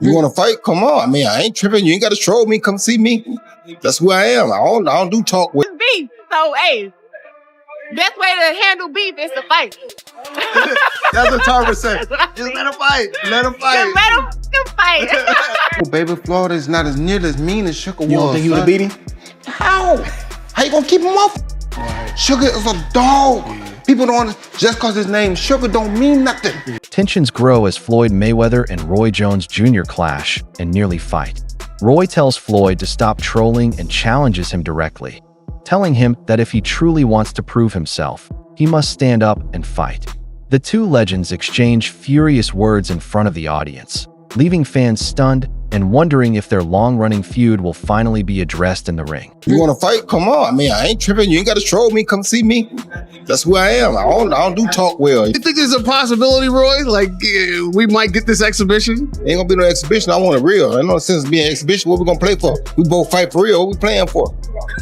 You want to fight? Come on. I mean, I ain't tripping. You ain't got to troll me. Come see me. That's who I am. I don't do talk with. It's beef. So, hey, best way to handle beef is to fight. That's what Tarver said. Just let him fight. Let him fight. Just let him fight. Baby Floyd is not as nearly as mean as Sugar was. You don't think you would have beat him? How? How you gonna keep him off? Sugar is a dog. People don't, just cause his name Sugar don't mean nothing. Tensions grow as Floyd Mayweather and Roy Jones Jr. clash and nearly fight. Roy tells Floyd to stop trolling and challenges him directly, telling him that if he truly wants to prove himself, he must stand up and fight. The two legends exchange furious words in front of the audience, leaving fans stunned and wondering if their long-running feud will finally be addressed in the ring. You want to fight? Come on. I mean, I ain't tripping. You ain't got to troll me. Come see me. That's who I am. I don't do talk well. You think there's a possibility, Roy? Like, we might get this exhibition? Ain't gonna be no exhibition. I want it real. Ain't no sense being an exhibition. What we gonna play for? We both fight for real. What we playing for?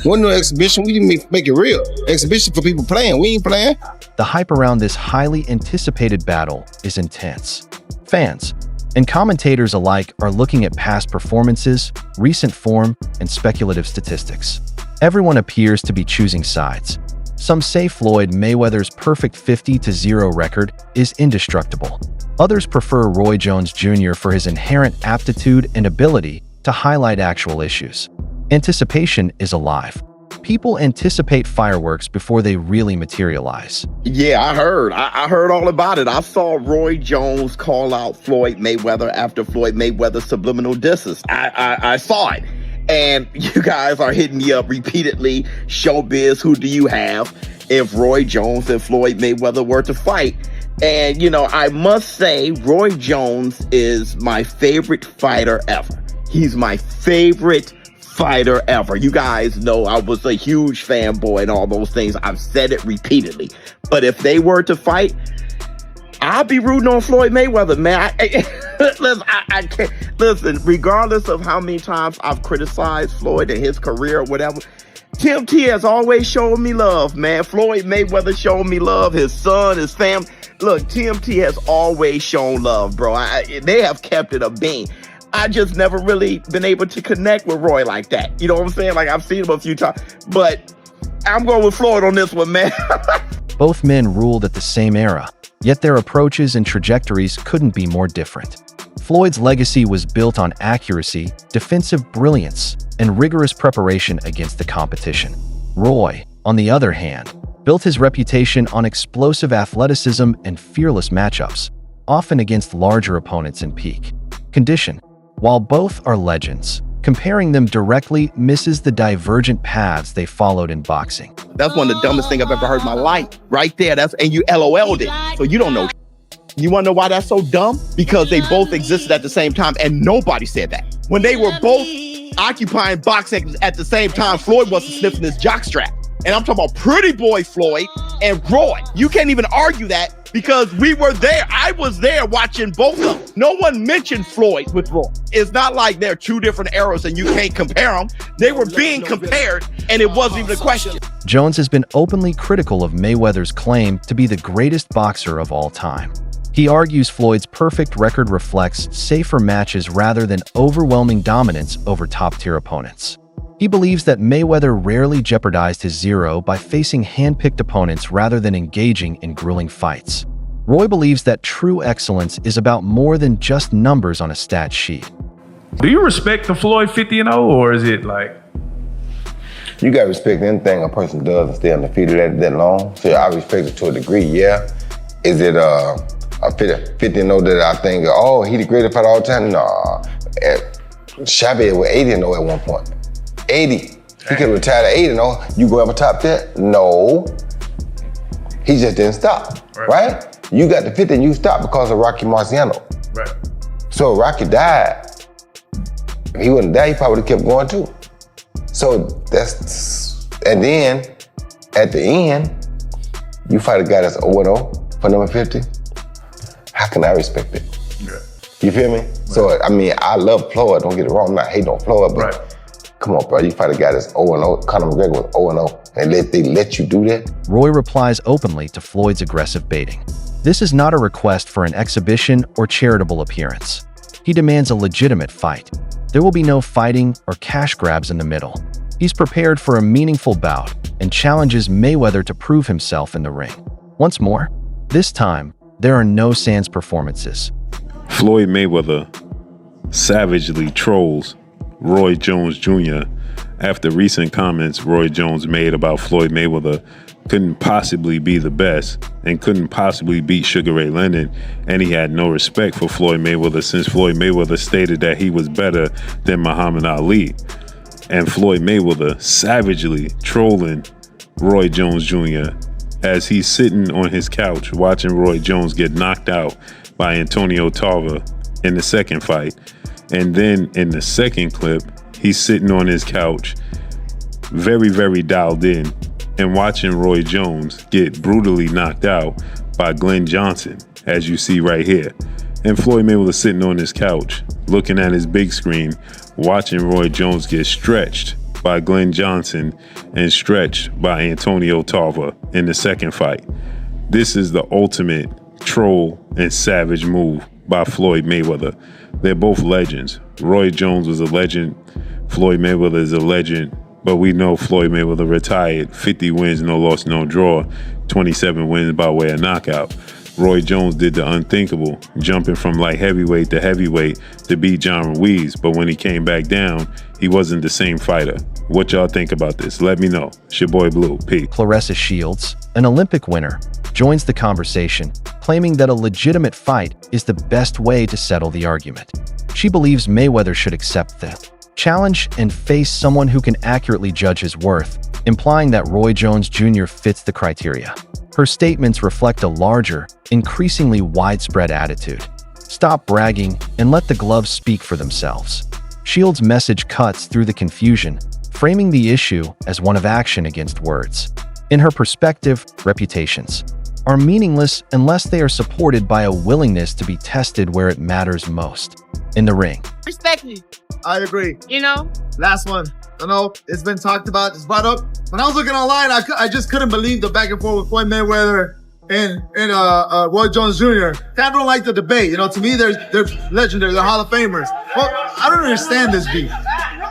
Wasn't no exhibition. We didn't make it real. Exhibition for people playing. We ain't playing. The hype around this highly anticipated battle is intense. Fans and commentators alike are looking at past performances, recent form, and speculative statistics. Everyone appears to be choosing sides. Some say Floyd Mayweather's perfect 50-0 record is indestructible. Others prefer Roy Jones Jr. for his inherent aptitude and ability to highlight actual issues. Anticipation is alive. People anticipate fireworks before they really materialize. Yeah, I heard. I heard all about it. I saw Roy Jones call out Floyd Mayweather after Floyd Mayweather's subliminal disses. I saw it. And you guys are hitting me up repeatedly. Showbiz, who do you have if Roy Jones and Floyd Mayweather were to fight? And, you know, I must say Roy Jones is my favorite fighter ever. He's my favorite fighter ever. You guys know I was a huge fanboy and all those things. I've said it repeatedly. But if they were to fight, I'll be rooting on Floyd Mayweather, man. I can't. Listen, regardless of how many times I've criticized Floyd and his career or whatever, Tim T has always shown me love, man. Floyd Mayweather showed me love. His son, his family. Look, Tim T has always shown love, bro. They have kept it a bean. I just never really been able to connect with Roy like that. You know what I'm saying? Like, I've seen him a few times, but I'm going with Floyd on this one, man. Both men ruled at the same era, yet their approaches and trajectories couldn't be more different. Floyd's legacy was built on accuracy, defensive brilliance, and rigorous preparation against the competition. Roy, on the other hand, built his reputation on explosive athleticism and fearless matchups, often against larger opponents in peak condition. While both are legends, comparing them directly misses the divergent paths they followed in boxing. That's one of the dumbest things I've ever heard in my life. Right there, and you LOL'd it, so you don't know. You want to know why that's so dumb? Because they both existed at the same time, and nobody said that. When they were both occupying boxing at the same time, Floyd wasn't sniffing his jockstrap. And I'm talking about Pretty Boy Floyd and Roy. You can't even argue that because we were there. I was there watching both of them. No one mentioned Floyd with Roy. It's not like they're two different eras and you can't compare them. They were being compared and it wasn't even a question. Jones has been openly critical of Mayweather's claim to be the greatest boxer of all time. He argues Floyd's perfect record reflects safer matches rather than overwhelming dominance over top-tier opponents. He believes that Mayweather rarely jeopardized his zero by facing hand-picked opponents rather than engaging in grueling fights. Roy believes that true excellence is about more than just numbers on a stat sheet. Do you respect the Floyd 50-0, or is it like? You gotta respect anything a person does and stay undefeated that long. So I respect it to a degree, yeah. Is it a 50-0 that I think, oh, he the greatest fighter all the time? Nah. Shabby was 80-0 at one point. 80. He could have retired at 80-0. You go up a top that? No. He just didn't stop, right? You got the 50 and you stopped because of Rocky Marciano. Right. So Rocky died. If he wouldn't die, he probably would have kept going too. So and then at the end, you fight a guy that's 0-0 for number 50. How can I respect it? Yeah. You feel me? Right. So, I mean, I love Floyd, don't get it wrong, I'm not hating on Floyd, but come on, bro, you fight a guy that's 0-0, Conor McGregor was 0-0, and they let you do that? Roy replies openly to Floyd's aggressive baiting. This is not a request for an exhibition or charitable appearance. He demands a legitimate fight. There will be no fighting or cash grabs in the middle. He's prepared for a meaningful bout and challenges Mayweather to prove himself in the ring. Once more, this time, there are no sans performances. Floyd Mayweather savagely trolls Roy Jones Jr. after recent comments Roy Jones made about Floyd Mayweather couldn't possibly be the best and couldn't possibly beat Sugar Ray Leonard, and he had no respect for Floyd Mayweather since Floyd Mayweather stated that he was better than Muhammad Ali. And Floyd Mayweather savagely trolling Roy Jones Jr. as he's sitting on his couch watching Roy Jones get knocked out by Antonio Tarver in the second fight. And then in the second clip, he's sitting on his couch, very, very dialed in, and watching Roy Jones get brutally knocked out by Glenn Johnson, as you see right here. And Floyd Mayweather sitting on his couch, looking at his big screen, watching Roy Jones get stretched by Glenn Johnson and stretched by Antonio Tarver in the second fight. This is the ultimate troll and savage move by Floyd Mayweather. They're both legends. Roy Jones was a legend. Floyd Mayweather is a legend. But we know Floyd Mayweather retired 50 wins, no loss, no draw, 27 wins by way of knockout. Roy Jones did the unthinkable, jumping from light heavyweight to heavyweight to beat John Ruiz. But when he came back down, he wasn't the same fighter. What y'all think about this? Let me know. It's your boy Blue. Peace. Claressa Shields, an Olympic winner, joins the conversation, claiming that a legitimate fight is the best way to settle the argument. She believes Mayweather should accept the challenge and face someone who can accurately judge his worth, implying that Roy Jones Jr. fits the criteria. Her statements reflect a larger, increasingly widespread attitude. Stop bragging and let the gloves speak for themselves. Shields' message cuts through the confusion, framing the issue as one of action against words. In her perspective, reputations are meaningless unless they are supported by a willingness to be tested where it matters most, in the ring. Respect me, I agree. you know? Last one. I know it's been talked about, it's brought up. When I was looking online, I just couldn't believe the back and forth with Floyd Mayweather and Roy Jones Jr. I don't like the debate. You know, to me, they're legendary, they're Hall of Famers. Well, I don't understand this beef.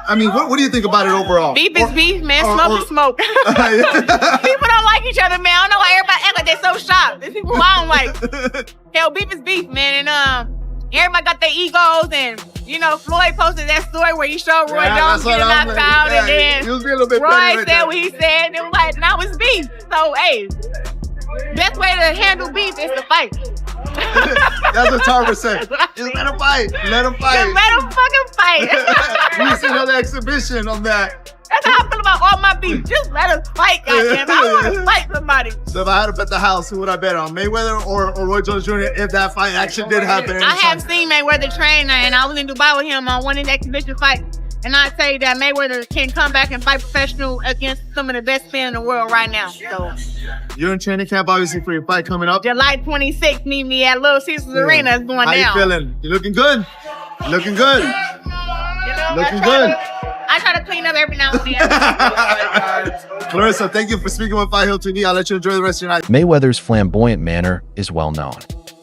I mean, what do you think about it overall? Beef is beef, man. Smoke is smoke. People don't like each other, man. I don't know why everybody act like they're so shocked. There's people who I don't like. Hell, beef is beef, man. And everybody got their egos, and you know, Floyd posted that story where he showed Roy Jones getting knocked out, and then he was being a little bit Roy said what he said, and it was like, now it's beef. So, hey, best way to handle beef is to fight. That's what Tarver said. Just let him fight. Let him fight. Just let him fucking fight. We see another exhibition on that. That's how I feel about all my beef. Just let us fight, goddamn. I want to fight somebody. So if I had to bet the house, who would I bet on? Mayweather or Roy Jones Jr. if that fight actually did happen? I have seen Mayweather train, and I was in Dubai with him on one of the exhibition fights. And I tell you that Mayweather can come back and fight professional against some of the best men in the world right now. So you're in training camp, obviously, for your fight coming up. July 26th, meet me at Little Caesars Arena. It's going down. How you feeling? You looking good? Looking good. Looking good. I try to clean up every now and then. Claressa, thank you for speaking with Fight Hill TV. I'll let you enjoy the rest of your night. Mayweather's flamboyant manner is well known.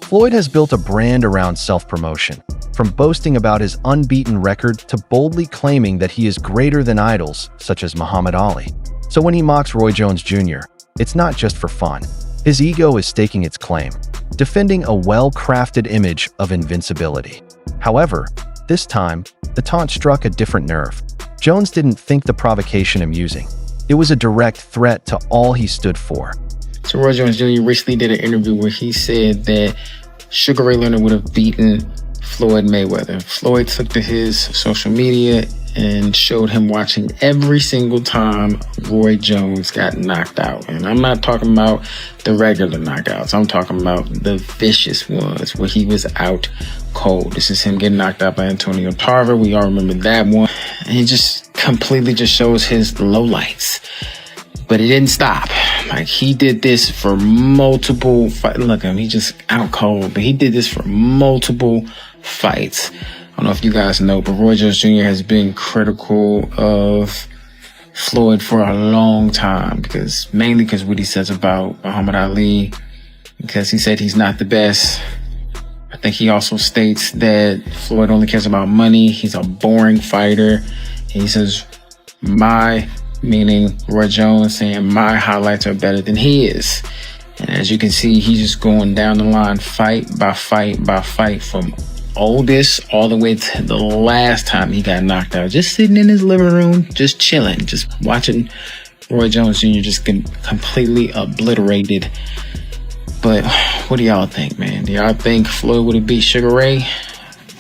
Floyd has built a brand around self-promotion, from boasting about his unbeaten record to boldly claiming that he is greater than idols such as Muhammad Ali. So when he mocks Roy Jones Jr., it's not just for fun. His ego is staking its claim, defending a well-crafted image of invincibility. However, this time, the taunt struck a different nerve. Jones didn't think the provocation amusing. It was a direct threat to all he stood for. So Roy Jones Jr. recently did an interview where he said that Sugar Ray Leonard would have beaten Floyd Mayweather. Floyd took to his social media and showed him watching every single time Roy Jones got knocked out. And I'm not talking about the regular knockouts. I'm talking about the vicious ones where he was out cold. This is him getting knocked out by Antonio Tarver. We all remember that one. And he just completely just shows his lowlights. But it didn't stop. Like, he did this for multiple fights. Look at him, he just out cold. But he did this for multiple fights. I don't know if you guys know, but Roy Jones Jr. has been critical of Floyd for a long time, mainly because what he says about Muhammad Ali, because he said he's not the best. I think he also states that Floyd only cares about money. He's a boring fighter. He says, meaning Roy Jones, saying my highlights are better than his. And as you can see, he's just going down the line, fight by fight by fight, from oldest all the way to the last time he got knocked out. Just sitting in his living room, just chilling, just watching Roy Jones Jr. just get completely obliterated. But what do y'all think, man? Do y'all think Floyd would have beat Sugar Ray?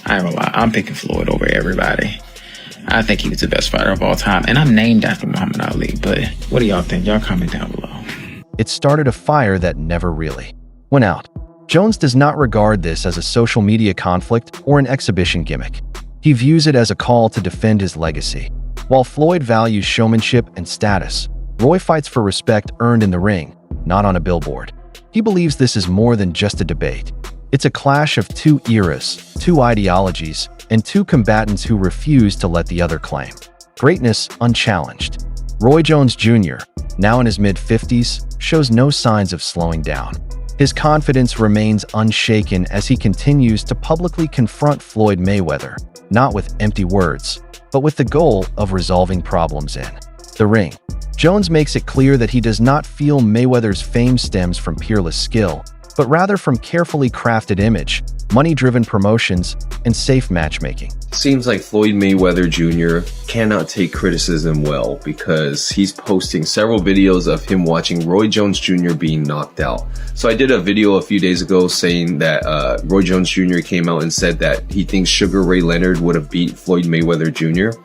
I ain't gonna lie, I'm picking Floyd over everybody. I think he was the best fighter of all time, and I'm named after Muhammad Ali. But what do y'all think? Y'all comment down below. It started a fire that never really went out. Jones does not regard this as a social media conflict or an exhibition gimmick. He views it as a call to defend his legacy. While Floyd values showmanship and status, Roy fights for respect earned in the ring, not on a billboard. He believes this is more than just a debate. It's a clash of two eras, two ideologies, and two combatants who refuse to let the other claim greatness unchallenged. Roy Jones Jr., now in his mid-50s, shows no signs of slowing down. His confidence remains unshaken as he continues to publicly confront Floyd Mayweather, not with empty words, but with the goal of resolving problems in the ring. Jones makes it clear that he does not feel Mayweather's fame stems from peerless skill, but rather from carefully crafted image, money-driven promotions, and safe matchmaking. Seems like Floyd Mayweather Jr. cannot take criticism well, because he's posting several videos of him watching Roy Jones Jr. being knocked out. So I did a video a few days ago saying that Roy Jones Jr. came out and said that he thinks Sugar Ray Leonard would have beat Floyd Mayweather Jr.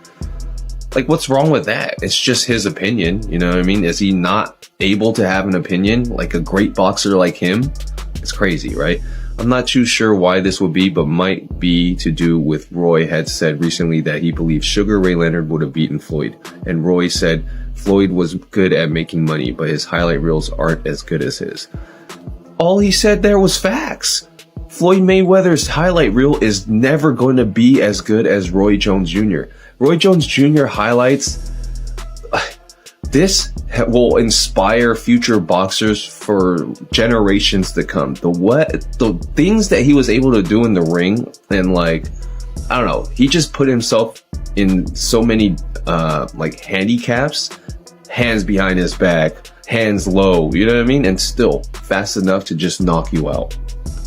Like, what's wrong with that? It's just his opinion, you know what I mean? Is he not able to have an opinion like a great boxer like him? It's crazy, right? I'm not too sure why this would be, but might be to do with Roy had said recently that he believes Sugar Ray Leonard would have beaten Floyd. And Roy said Floyd was good at making money, but his highlight reels aren't as good as his. All he said there was facts. Floyd Mayweather's highlight reel is never going to be as good as Roy Jones Jr. Roy Jones Jr. highlights, this will inspire future boxers for generations to come. The things that he was able to do in the ring, and like, I don't know, he just put himself in so many like handicaps, hands behind his back, hands low, you know what I mean? And still fast enough to just knock you out.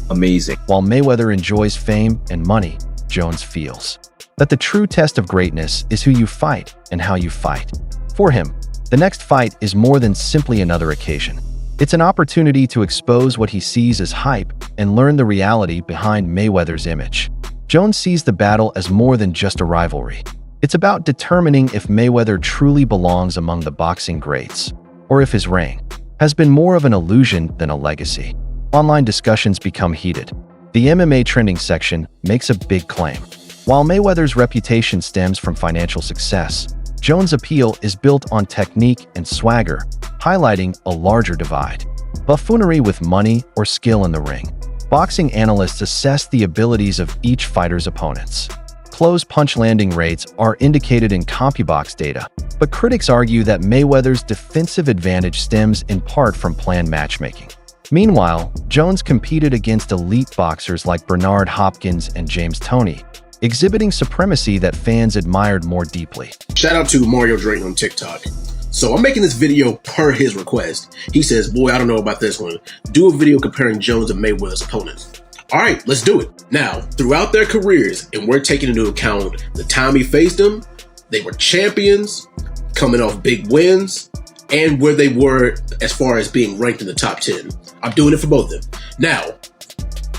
Amazing. While Mayweather enjoys fame and money, Jones feels that the true test of greatness is who you fight and how you fight. For him, the next fight is more than simply another occasion. It's an opportunity to expose what he sees as hype and learn the reality behind Mayweather's image. Jones sees the battle as more than just a rivalry. It's about determining if Mayweather truly belongs among the boxing greats, or if his reign has been more of an illusion than a legacy. Online discussions become heated. The MMA trending section makes a big claim. While Mayweather's reputation stems from financial success, Jones' appeal is built on technique and swagger, highlighting a larger divide. Buffoonery with money or skill in the ring. Boxing analysts assess the abilities of each fighter's opponents. Close punch landing rates are indicated in CompuBox data, but critics argue that Mayweather's defensive advantage stems in part from planned matchmaking. Meanwhile, Jones competed against elite boxers like Bernard Hopkins and James Toney, exhibiting supremacy that fans admired more deeply. Shout out to Mario Drayton on TikTok. So I'm making this video per his request. He says, boy, I don't know about this one. Do a video comparing Jones and Mayweather's opponents. All right, let's do it. Now, throughout their careers, and we're taking into account the time he faced them, they were champions, coming off big wins, and where they were as far as being ranked in the top 10. I'm doing it for both of them. Now,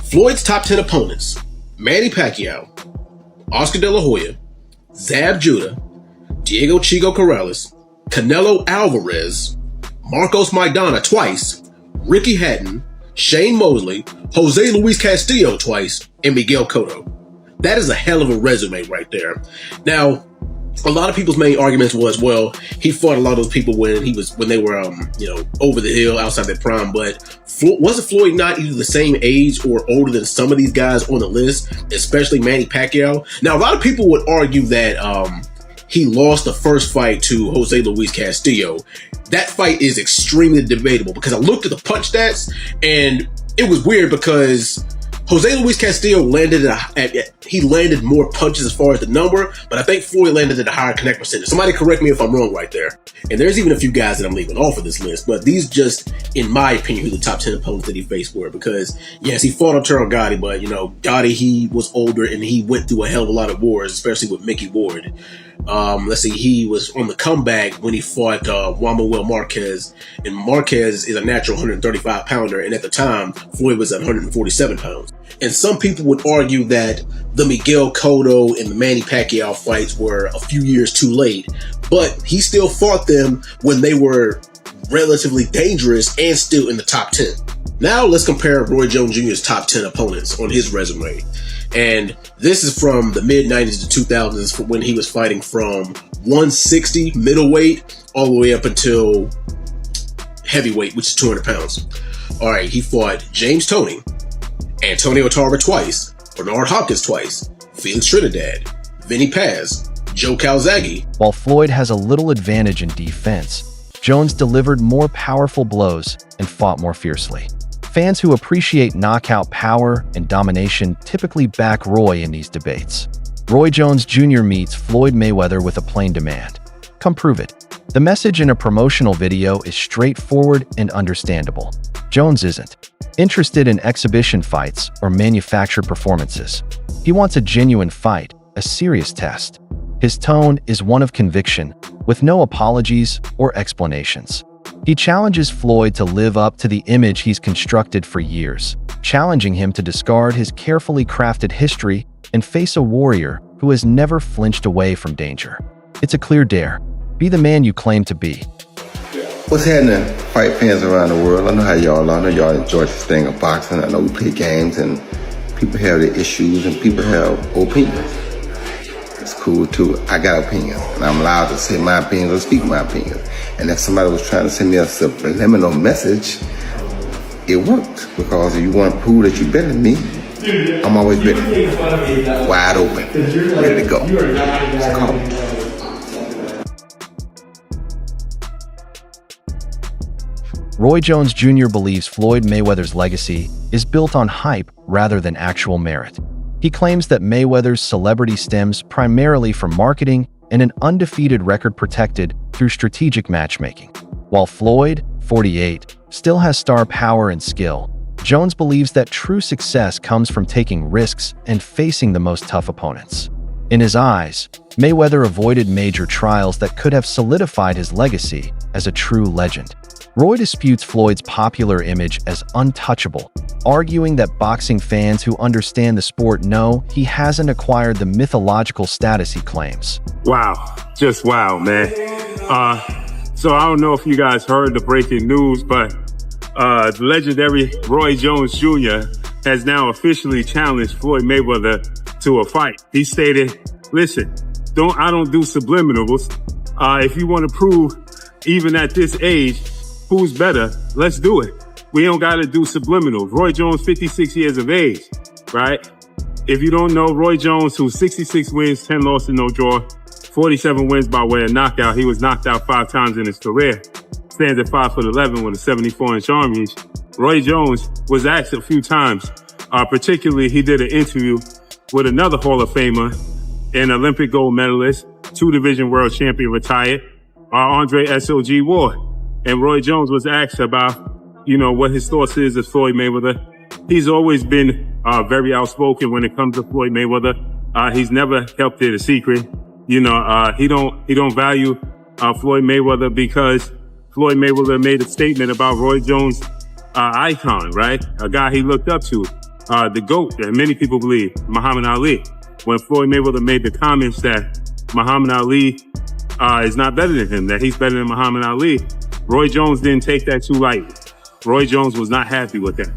Floyd's top 10 opponents: Manny Pacquiao, Oscar De La Hoya, Zab Judah, Diego Chico Corrales, Canelo Alvarez, Marcos Maidana twice, Ricky Hatton, Shane Mosley, Jose Luis Castillo twice, and Miguel Cotto. That is a hell of a resume right there. Now, a lot of people's main arguments was, well, he fought a lot of those people when they were, over the hill, outside their prime. But wasn't Floyd not either the same age or older than some of these guys on the list, especially Manny Pacquiao? Now, a lot of people would argue that he lost the first fight to Jose Luis Castillo. That fight is extremely debatable because I looked at the punch stats and it was weird because Jose Luis Castillo landed he landed more punches as far as the number, but I think Floyd landed at a higher connect percentage. Somebody correct me if I'm wrong right there. And there's even a few guys that I'm leaving off of this list, but these just, in my opinion, who the top 10 opponents that he faced were. Because, yes, he fought Arturo Gatti, but, Gatti, he was older and he went through a hell of a lot of wars, especially with Mickey Ward. Let's see, he was on the comeback when he fought Juan Manuel Marquez, and Marquez is a natural 135 pounder, and at the time, Floyd was at 147 pounds. And some people would argue that the Miguel Cotto and the Manny Pacquiao fights were a few years too late, but he still fought them when they were relatively dangerous and still in the top 10. Now let's compare Roy Jones Jr.'s top 10 opponents on his resume. And this is from the mid-90s to 2000s, when he was fighting from 160 middleweight all the way up until heavyweight, which is 200 pounds. All right, he fought James Toney, Antonio Tarver twice, Bernard Hopkins twice, Felix Trinidad, Vinny Paz, Joe Calzaghe. While Floyd has a little advantage in defense, Jones delivered more powerful blows and fought more fiercely. Fans who appreciate knockout power and domination typically back Roy in these debates. Roy Jones Jr. meets Floyd Mayweather with a plain demand. Come prove it. The message in a promotional video is straightforward and understandable. Jones isn't interested in exhibition fights or manufactured performances. He wants a genuine fight, a serious test. His tone is one of conviction, with no apologies or explanations. He challenges Floyd to live up to the image he's constructed for years, challenging him to discard his carefully crafted history and face a warrior who has never flinched away from danger. It's a clear dare. Be the man you claim to be. What's happening, fight fans around the world? I know how y'all are. I know y'all enjoy this thing of boxing. I know we play games and people have their issues and people have opinions. It's cool too. I got opinions and I'm allowed to say my opinions or speak my opinions. And if somebody was trying to send me a subliminal message, it worked. Because if you want to prove that you're better than me, I'm always ready. Wide open, ready to go. It's called. Roy Jones Jr. believes Floyd Mayweather's legacy is built on hype rather than actual merit. He claims that Mayweather's celebrity stems primarily from marketing and an undefeated record protected through strategic matchmaking. While Floyd, 48, still has star power and skill, Jones believes that true success comes from taking risks and facing the most tough opponents. In his eyes, Mayweather avoided major trials that could have solidified his legacy as a true legend. Roy disputes Floyd's popular image as untouchable, arguing that boxing fans who understand the sport know he hasn't acquired the mythological status he claims. Wow. Just wow, man. So I don't know if you guys heard the breaking news, but the legendary Roy Jones Jr. has now officially challenged Floyd Mayweather to a fight. He stated, listen, I don't do subliminals. If you want to prove, even at this age, who's better, let's do it. We don't got to do subliminals. Roy Jones, 56 years of age, right? If you don't know, Roy Jones, who's 66 wins, 10 losses, no draw, 47 wins by way of knockout. He was knocked out 5 times in his career. Stands at 5'11" with a 74-inch arm reach. Roy Jones was asked a few times, particularly he did an interview with another Hall of Famer, an Olympic gold medalist, 2-division world champion retired, Andre S.O.G. Ward. And Roy Jones was asked about, what his thoughts is of Floyd Mayweather. He's always been very outspoken when it comes to Floyd Mayweather. He's never kept it a secret. He don't value Floyd Mayweather because Floyd Mayweather made a statement about Roy Jones, icon, right? A guy he looked up to, the GOAT that many people believe, Muhammad Ali. When Floyd Mayweather made the comments that Muhammad Ali is not better than him, that he's better than Muhammad Ali, Roy Jones didn't take that too lightly. Roy Jones was not happy with that.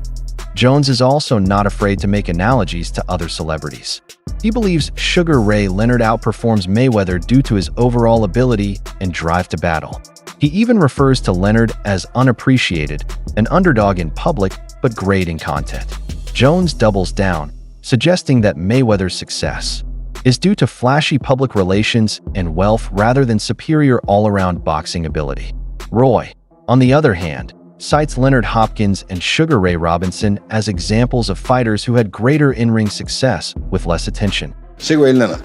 Jones is also not afraid to make analogies to other celebrities. He believes Sugar Ray Leonard outperforms Mayweather due to his overall ability and drive to battle. He even refers to Leonard as unappreciated, an underdog in public but great in content. Jones doubles down, suggesting that Mayweather's success is due to flashy public relations and wealth rather than superior all-around boxing ability. Roy, on the other hand, cites Leonard Hopkins and Sugar Ray Robinson as examples of fighters who had greater in-ring success with less attention. Sugar Ray Leonard.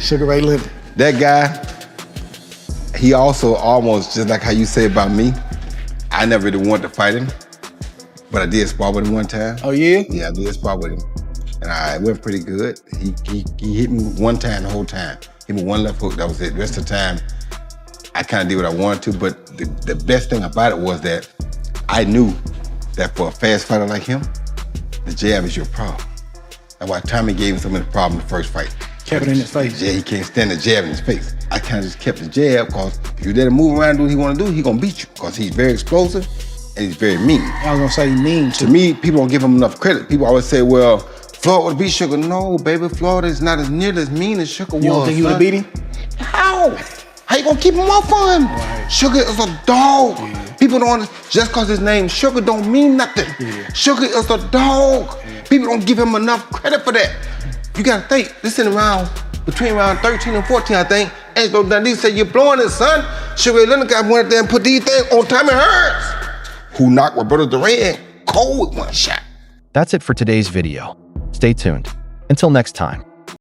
Sugar Ray Leonard. That guy, he also almost, just like how you say about me, I never really wanted to fight him, but I did spar with him one time. Oh, yeah? Yeah, I did spar with him. And it went pretty good. He hit me one time the whole time. Hit me one left hook, that was it. The rest of the time, I kind of did what I wanted to, but the best thing about it was that I knew that for a fast fighter like him, the jab is your problem. That's why Tommy gave him so many problems in the first fight. Kept it in his face. Yeah, he can't stand the jab in his face. I kind of just kept the jab, because if you let him move around and do what he want to do, he gonna beat you, because he's very explosive and he's very mean. I was gonna say he mean too. To me, people don't give him enough credit. People always say, well, Floyd would beat Sugar. No, baby, Floyd is not as nearly as mean as Sugar was. You don't think he would have beat him? How? How you gonna keep him off of him? Right. Sugar is a dog. Yeah. People don't, just cause his name Sugar don't mean nothing. Yeah. Sugar is a dog. Yeah. People don't give him enough credit for that. You gotta think, this in around, between around 13 and 14, I think, Angelo Dundee said, you're blowing it, son. Sugar Ray Leonard got went there and put these things on Tommy Hearns, who knocked Roberto Duran cold with one shot. That's it for today's video. Stay tuned. Until next time.